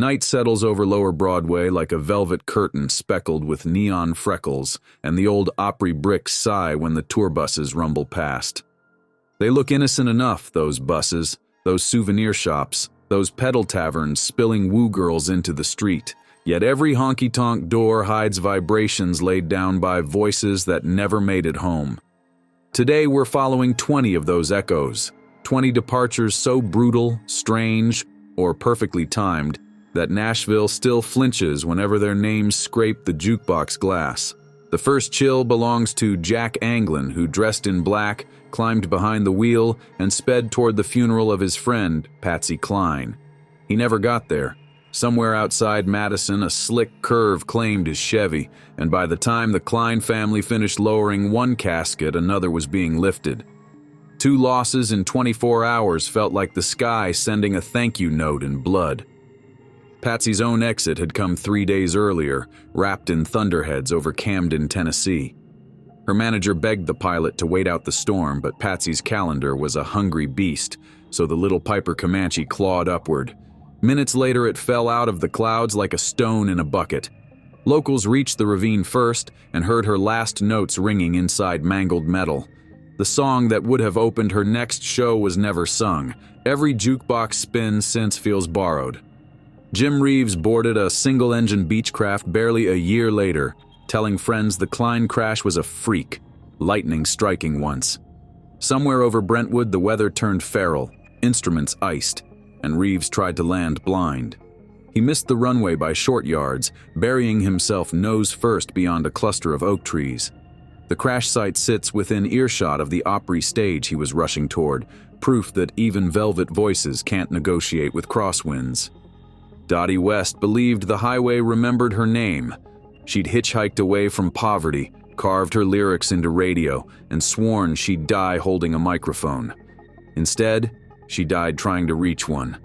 Night settles over Lower Broadway like a velvet curtain speckled with neon freckles, and the old Opry bricks sigh when the tour buses rumble past. They look innocent enough, those buses, those souvenir shops, those pedal taverns spilling woo girls into the street. Yet every honky-tonk door hides vibrations laid down by voices that never made it home. Today we're following 20 of those echoes, 20 departures so brutal, strange, or perfectly timed that Nashville still flinches whenever their names scrape the jukebox glass. The first chill belongs to Jack Anglin, who, dressed in black, climbed behind the wheel and sped toward the funeral of his friend, Patsy Cline. He never got there. Somewhere outside Madison, a slick curve claimed his Chevy, and by the time the Cline family finished lowering one casket, another was being lifted. 2 losses in 24 hours felt like the sky sending a thank you note in blood. Patsy's own exit had come 3 days earlier, wrapped in thunderheads over Camden, Tennessee. Her manager begged the pilot to wait out the storm, but Patsy's calendar was a hungry beast, so the little Piper Comanche clawed upward. Minutes later, it fell out of the clouds like a stone in a bucket. Locals reached the ravine first and heard her last notes ringing inside mangled metal. The song that would have opened her next show was never sung. Every jukebox spin since feels borrowed. Jim Reeves boarded a single-engine Beechcraft barely a year later, telling friends the Cline crash was a freak, lightning striking once. Somewhere over Brentwood, the weather turned feral, instruments iced, and Reeves tried to land blind. He missed the runway by short yards, burying himself nose first beyond a cluster of oak trees. The crash site sits within earshot of the Opry stage he was rushing toward, proof that even velvet voices can't negotiate with crosswinds. Dottie West believed the highway remembered her name. She'd hitchhiked away from poverty, carved her lyrics into radio, and sworn she'd die holding a microphone. Instead, she died trying to reach one.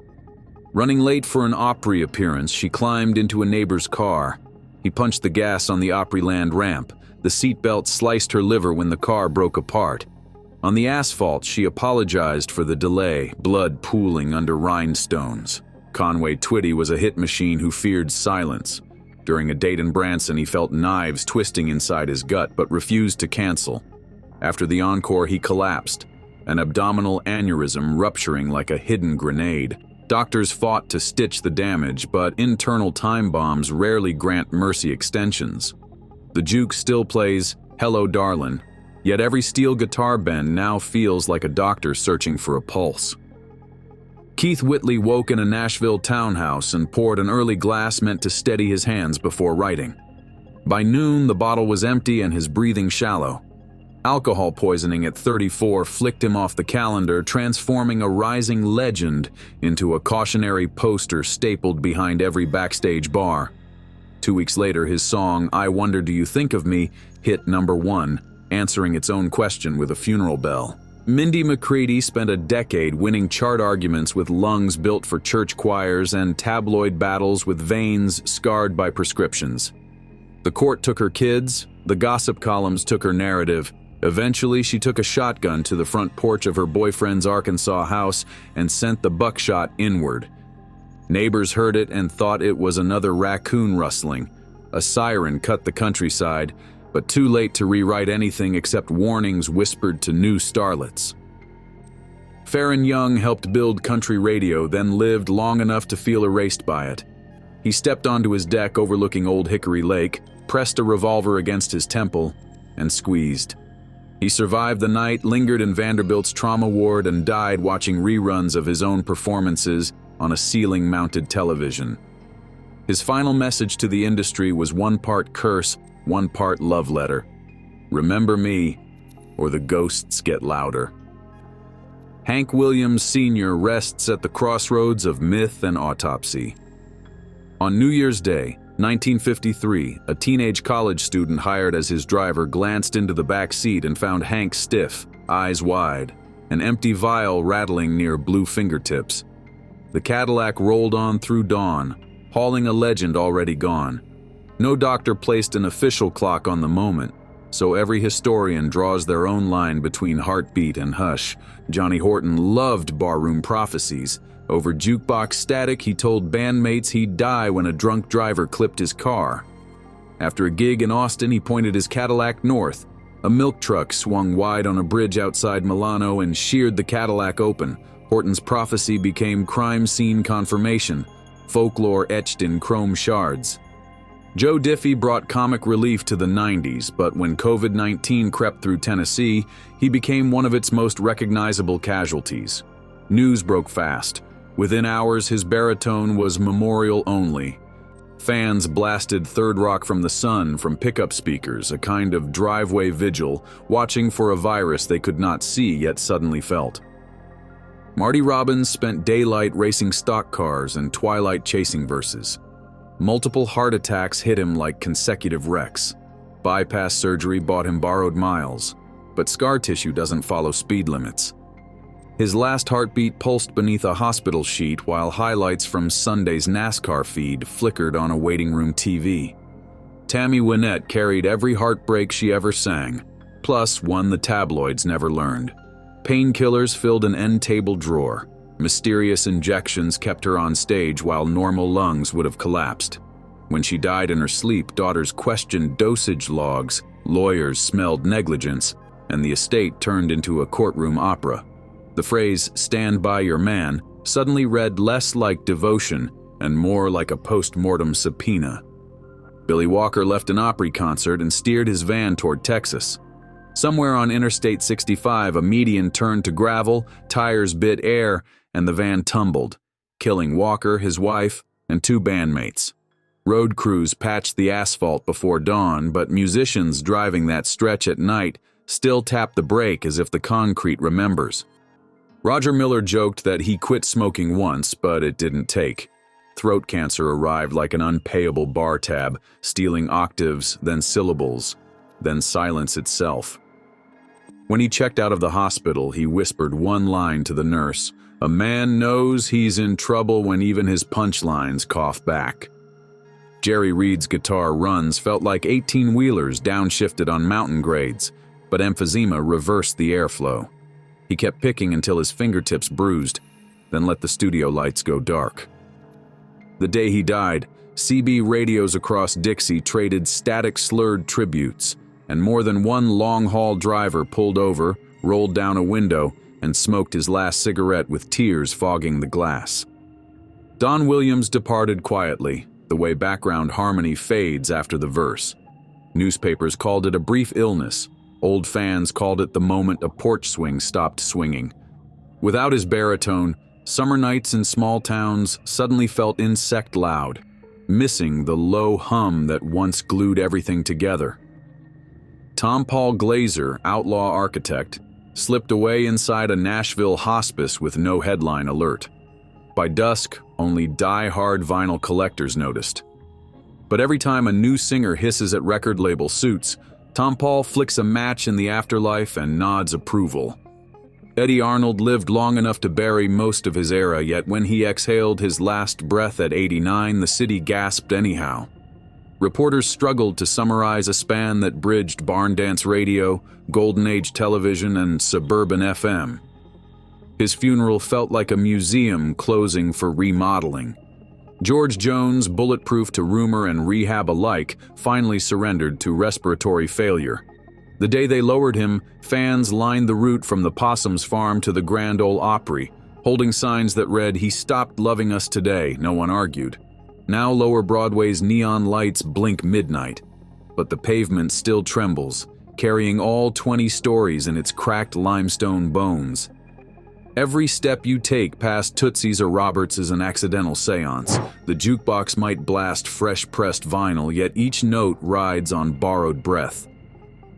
Running late for an Opry appearance, she climbed into a neighbor's car. He punched the gas on the Opryland ramp. The seatbelt sliced her liver when the car broke apart. On the asphalt, she apologized for the delay, blood pooling under rhinestones. Conway Twitty was a hit machine who feared silence. During a date in Branson, he felt knives twisting inside his gut but refused to cancel. After the encore, he collapsed, an abdominal aneurysm rupturing like a hidden grenade. Doctors fought to stitch the damage, but internal time bombs rarely grant mercy extensions. The juke still plays Hello Darlin', yet every steel guitar bend now feels like a doctor searching for a pulse. Keith Whitley woke in a Nashville townhouse and poured an early glass meant to steady his hands before writing. By noon, the bottle was empty and his breathing shallow. Alcohol poisoning at 34 flicked him off the calendar, transforming a rising legend into a cautionary poster stapled behind every backstage bar. 2 weeks later, his song, I Wonder Do You Think of Me, hit #1, answering its own question with a funeral bell. Mindy McCready spent a decade winning chart arguments with lungs built for church choirs and tabloid battles with veins scarred by prescriptions. The court took her kids, the gossip columns took her narrative. Eventually, she took a shotgun to the front porch of her boyfriend's Arkansas house and sent the buckshot inward. Neighbors heard it and thought it was another raccoon rustling. A siren cut the countryside, but too late to rewrite anything except warnings whispered to new starlets. Farron Young helped build country radio, then lived long enough to feel erased by it. He stepped onto his deck overlooking Old Hickory Lake, pressed a revolver against his temple, and squeezed. He survived the night, lingered in Vanderbilt's trauma ward, and died watching reruns of his own performances on a ceiling-mounted television. His final message to the industry was 1 part curse, 1 part love letter. Remember me, or the ghosts get louder. Hank Williams Sr. rests at the crossroads of myth and autopsy. On New Year's Day, 1953, a teenage college student hired as his driver glanced into the back seat and found Hank stiff, eyes wide, an empty vial rattling near blue fingertips. The Cadillac rolled on through dawn, hauling a legend already gone. No doctor placed an official clock on the moment, So every historian draws their own line between heartbeat and hush. Johnny Horton loved barroom prophecies. Over jukebox static, he told bandmates he'd die when a drunk driver clipped his car. After a gig in Austin, he pointed his Cadillac north. A milk truck swung wide on a bridge outside Milano and sheared the Cadillac open. Horton's prophecy became crime scene confirmation, folklore etched in chrome shards. Joe Diffie brought comic relief to the 90s, but when COVID-19 crept through Tennessee, he became one of its most recognizable casualties. News broke fast. Within hours, his baritone was memorial only. Fans blasted Third Rock from the Sun from pickup speakers, a kind of driveway vigil, watching for a virus they could not see yet suddenly felt. Marty Robbins spent daylight racing stock cars and twilight chasing verses. Multiple heart attacks hit him like consecutive wrecks. Bypass surgery bought him borrowed miles, but scar tissue doesn't follow speed limits. His last heartbeat pulsed beneath a hospital sheet while highlights from Sunday's NASCAR feed flickered on a waiting room TV. Tammy Wynette carried every heartbreak she ever sang, plus one the tabloids never learned. Painkillers filled an end-table drawer. Mysterious injections kept her on stage while normal lungs would have collapsed. When she died in her sleep, daughters questioned dosage logs, lawyers smelled negligence, and the estate turned into a courtroom opera. The phrase, "stand by your man," suddenly read less like devotion and more like a post-mortem subpoena. Billy Walker left an Opry concert and steered his van toward Texas. Somewhere on Interstate 65, a median turned to gravel, tires bit air, and the van tumbled, killing Walker, his wife, and 2 bandmates. Road crews patched the asphalt before dawn, but musicians driving that stretch at night still tapped the brake as if the concrete remembers. Roger Miller joked that he quit smoking once, but it didn't take. Throat cancer arrived like an unpayable bar tab, stealing octaves, then syllables, then silence itself. When he checked out of the hospital, he whispered one line to the nurse: "A man knows he's in trouble when even his punchlines cough back." Jerry Reed's guitar runs felt like 18-wheelers downshifted on mountain grades, but emphysema reversed the airflow. He kept picking until his fingertips bruised, then let the studio lights go dark. The day he died, CB radios across Dixie traded static slurred tributes, and more than one long-haul driver pulled over, rolled down a window, and smoked his last cigarette with tears fogging the glass. Don Williams departed quietly, the way background harmony fades after the verse. Newspapers called it a brief illness. Old fans called it the moment a porch swing stopped swinging. Without his baritone, summer nights in small towns suddenly felt insect loud, missing the low hum that once glued everything together. Tom Paul Glazer, outlaw architect, slipped away inside a Nashville hospice with no headline alert. By dusk, only die-hard vinyl collectors noticed. But every time a new singer hisses at record label suits, Tom Paul flicks a match in the afterlife and nods approval. Eddie Arnold lived long enough to bury most of his era, yet when he exhaled his last breath at 89, the city gasped anyhow. Reporters struggled to summarize a span that bridged barn dance radio, golden age television, and suburban FM. His funeral felt like a museum closing for remodeling. George Jones, bulletproof to rumor and rehab alike, finally surrendered to respiratory failure. The day they lowered him, fans lined the route from the Possum's farm to the Grand Ole Opry, holding signs that read, "He stopped loving us today," no one argued. Now Lower Broadway's neon lights blink midnight, but the pavement still trembles, carrying all 20 stories in its cracked limestone bones. Every step you take past Tootsie's or Roberts is an accidental seance. The jukebox might blast fresh-pressed vinyl, yet each note rides on borrowed breath.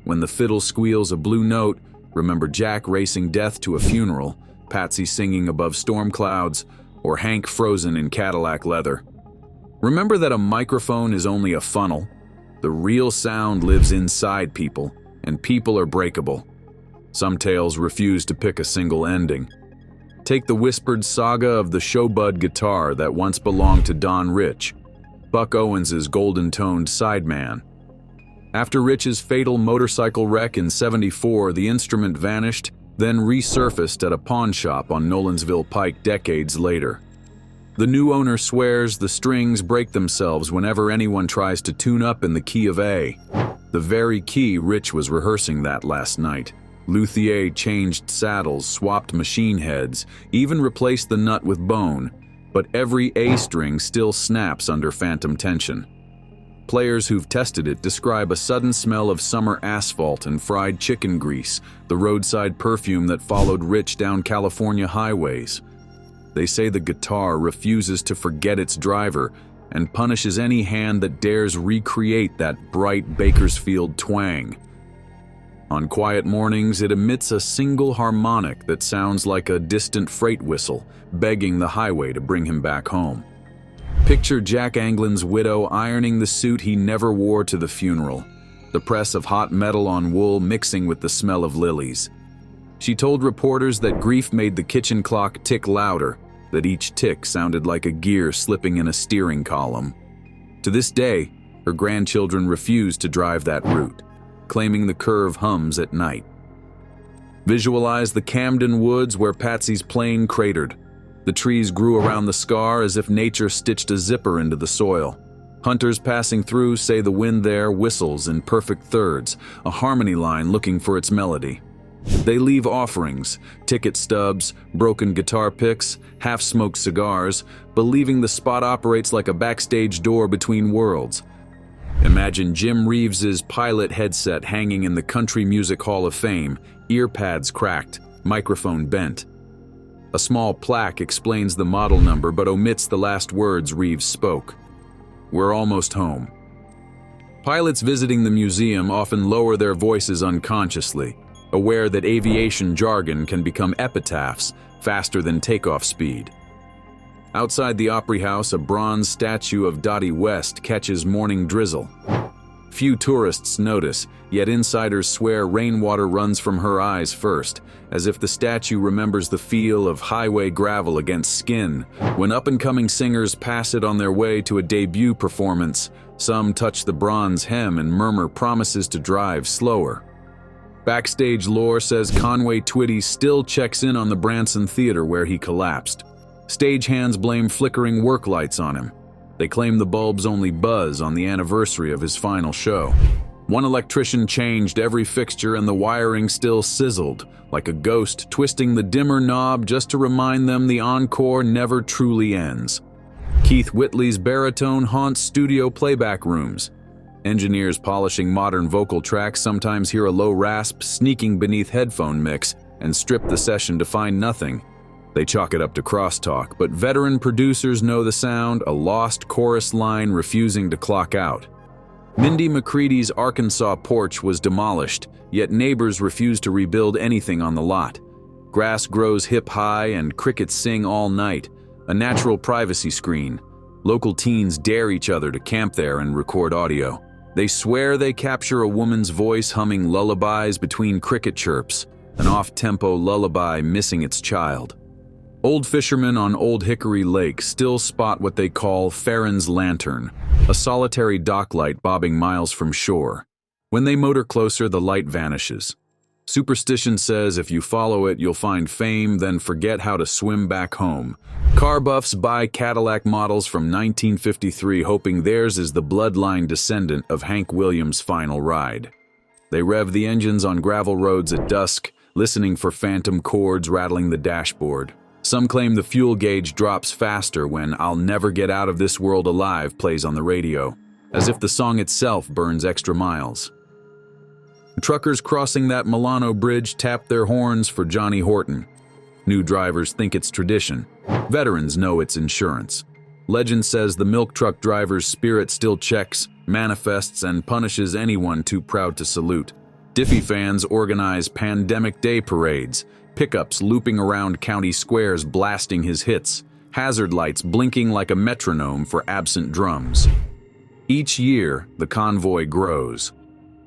When the fiddle squeals a blue note, remember Jack racing death to a funeral, Patsy singing above storm clouds, or Hank frozen in Cadillac leather. Remember that a microphone is only a funnel. The real sound lives inside people, and people are breakable. Some tales refuse to pick a single ending. Take the whispered saga of the Showbud guitar that once belonged to Don Rich, Buck Owens's golden-toned sideman. After Rich's fatal motorcycle wreck in '74, the instrument vanished, then resurfaced at a pawn shop on Nolensville Pike decades later. The new owner swears the strings break themselves whenever anyone tries to tune up in the key of A, the very key Rich was rehearsing that last night. Luthier changed saddles, swapped machine heads, even replaced the nut with bone, but every A string still snaps under phantom tension. Players who've tested it describe a sudden smell of summer asphalt and fried chicken grease, the roadside perfume that followed Rich down California highways. They say the guitar refuses to forget its driver and punishes any hand that dares recreate that bright Bakersfield twang. On quiet mornings, it emits a single harmonic that sounds like a distant freight whistle, begging the highway to bring him back home. Picture Jack Anglin's widow ironing the suit he never wore to the funeral, the press of hot metal on wool mixing with the smell of lilies. She told reporters that grief made the kitchen clock tick louder, that each tick sounded like a gear slipping in a steering column. To this day, her grandchildren refuse to drive that route, claiming the curve hums at night. Visualize the Camden woods where Patsy's plane cratered. The trees grew around the scar as if nature stitched a zipper into the soil. Hunters passing through say the wind there whistles in perfect thirds, a harmony line looking for its melody. They leave offerings, ticket stubs, broken guitar picks, half-smoked cigars, believing the spot operates like a backstage door between worlds. Imagine Jim Reeves's pilot headset hanging in the Country Music Hall of Fame, ear pads cracked, microphone bent. A small plaque explains the model number but omits the last words Reeves spoke. "We're almost home." Pilots visiting the museum often lower their voices unconsciously, aware that aviation jargon can become epitaphs faster than takeoff speed. Outside the Opry House, a bronze statue of Dottie West catches morning drizzle. Few tourists notice, yet insiders swear rainwater runs from her eyes first, as if the statue remembers the feel of highway gravel against skin. When up-and-coming singers pass it on their way to a debut performance, some touch the bronze hem and murmur promises to drive slower. Backstage lore says Conway Twitty still checks in on the Branson Theater where he collapsed. Stagehands blame flickering work lights on him. They claim the bulbs only buzz on the anniversary of his final show. One electrician changed every fixture and the wiring still sizzled, like a ghost twisting the dimmer knob just to remind them the encore never truly ends. Keith Whitley's baritone haunts studio playback rooms. Engineers polishing modern vocal tracks sometimes hear a low rasp sneaking beneath headphone mix and strip the session to find nothing. They chalk it up to crosstalk, but veteran producers know the sound, a lost chorus line refusing to clock out. Mindy McCready's Arkansas porch was demolished, yet neighbors refuse to rebuild anything on the lot. Grass grows hip-high and crickets sing all night, a natural privacy screen. Local teens dare each other to camp there and record audio. They swear they capture a woman's voice humming lullabies between cricket chirps, an off-tempo lullaby missing its child. Old fishermen on Old Hickory Lake still spot what they call Farron's Lantern, a solitary docklight bobbing miles from shore. When they motor closer, the light vanishes. Superstition says if you follow it, you'll find fame, then forget how to swim back home. Car buffs buy Cadillac models from 1953 hoping theirs is the bloodline descendant of Hank Williams' final ride. They rev the engines on gravel roads at dusk, listening for phantom chords rattling the dashboard. Some claim the fuel gauge drops faster when "I'll Never Get Out of This World Alive" plays on the radio, as if the song itself burns extra miles. Truckers crossing that Milano Bridge tap their horns for Johnny Horton. New drivers think it's tradition. Veterans know it's insurance. Legend says the milk truck driver's spirit still checks, manifests, and punishes anyone too proud to salute. Diffie fans organize Pandemic Day parades, pickups looping around county squares blasting his hits, hazard lights blinking like a metronome for absent drums. Each year, the convoy grows.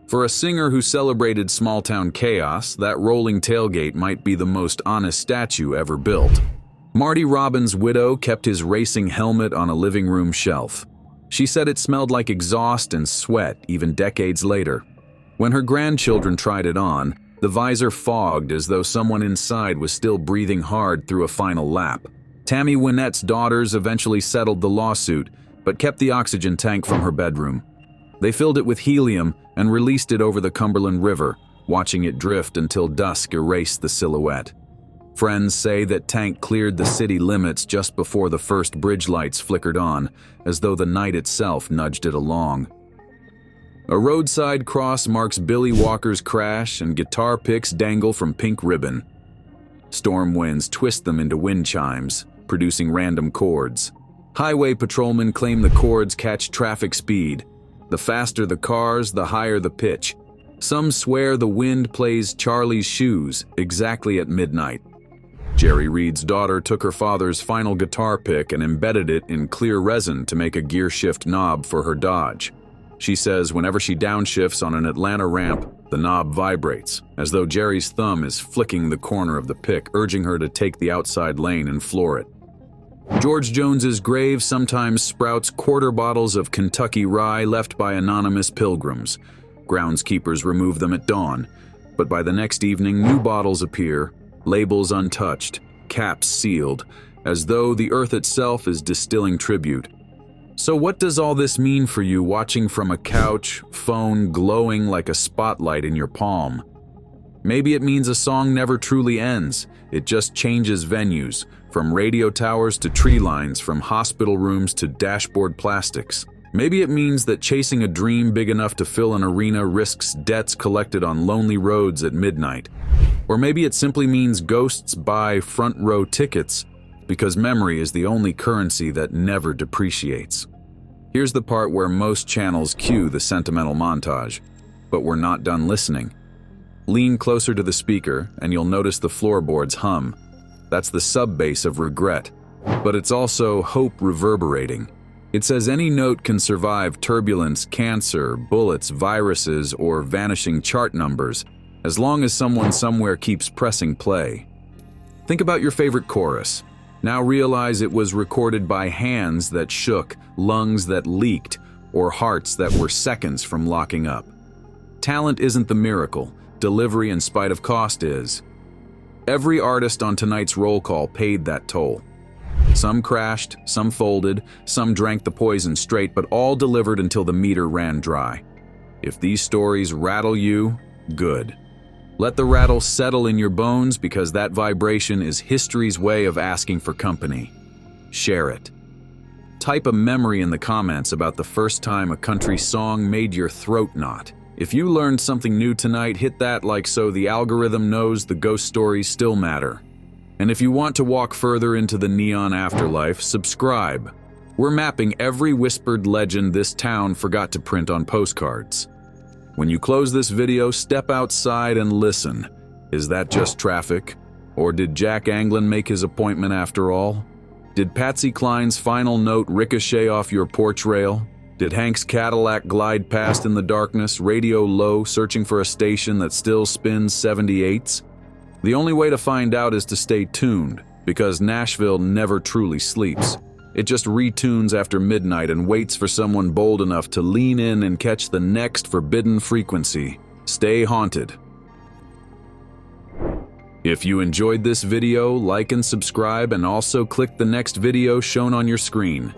For a singer who celebrated small-town chaos, that rolling tailgate might be the most honest statue ever built. Marty Robbins' widow kept his racing helmet on a living room shelf. She said it smelled like exhaust and sweat even decades later. When her grandchildren tried it on, the visor fogged as though someone inside was still breathing hard through a final lap. Tammy Wynette's daughters eventually settled the lawsuit, but kept the oxygen tank from her bedroom. They filled it with helium and released it over the Cumberland River, watching it drift until dusk erased the silhouette. Friends say that tank cleared the city limits just before the first bridge lights flickered on, as though the night itself nudged it along. A roadside cross marks Billy Walker's crash, and guitar picks dangle from pink ribbon. Storm winds twist them into wind chimes, producing random chords. Highway patrolmen claim the chords catch traffic speed. The faster the cars, the higher the pitch. Some swear the wind plays Charlie's Shoes exactly at midnight. Jerry Reed's daughter took her father's final guitar pick and embedded it in clear resin to make a gear shift knob for her Dodge. She says whenever she downshifts on an Atlanta ramp, the knob vibrates, as though Jerry's thumb is flicking the corner of the pick, urging her to take the outside lane and floor it. George Jones's grave sometimes sprouts quarter bottles of Kentucky rye left by anonymous pilgrims. Groundskeepers remove them at dawn, but by the next evening new bottles appear, labels untouched, caps sealed, as though the earth itself is distilling tribute. So what does all this mean for you watching from a couch, phone glowing like a spotlight in your palm? Maybe it means a song never truly ends, it just changes venues, from radio towers to tree lines, from hospital rooms to dashboard plastics. Maybe it means that chasing a dream big enough to fill an arena risks debts collected on lonely roads at midnight. Or maybe it simply means ghosts buy front row tickets because memory is the only currency that never depreciates. Here's the part where most channels cue the sentimental montage, but we're not done listening. Lean closer to the speaker and you'll notice the floorboards hum. That's the sub-bass of regret, but it's also hope reverberating. It says any note can survive turbulence, cancer, bullets, viruses, or vanishing chart numbers, as long as someone somewhere keeps pressing play. Think about your favorite chorus. Now realize it was recorded by hands that shook, lungs that leaked, or hearts that were seconds from locking up. Talent isn't the miracle. Delivery in spite of cost is. Every artist on tonight's roll call paid that toll. Some crashed, some folded, some drank the poison straight, but all delivered until the meter ran dry. If these stories rattle you, good. Let the rattle settle in your bones, because that vibration is history's way of asking for company. Share it. Type a memory in the comments about the first time a country song made your throat knot. If you learned something new tonight, hit that like so the algorithm knows the ghost stories still matter. And if you want to walk further into the neon afterlife, subscribe. We're mapping every whispered legend this town forgot to print on postcards. When you close this video, step outside and listen. Is that just traffic? Or did Jack Anglin make his appointment after all? Did Patsy Cline's final note ricochet off your porch rail? Did Hank's Cadillac glide past in the darkness, radio low, searching for a station that still spins 78s? The only way to find out is to stay tuned, because Nashville never truly sleeps. It just retunes after midnight and waits for someone bold enough to lean in and catch the next forbidden frequency. Stay haunted. If you enjoyed this video, like and subscribe, and also click the next video shown on your screen.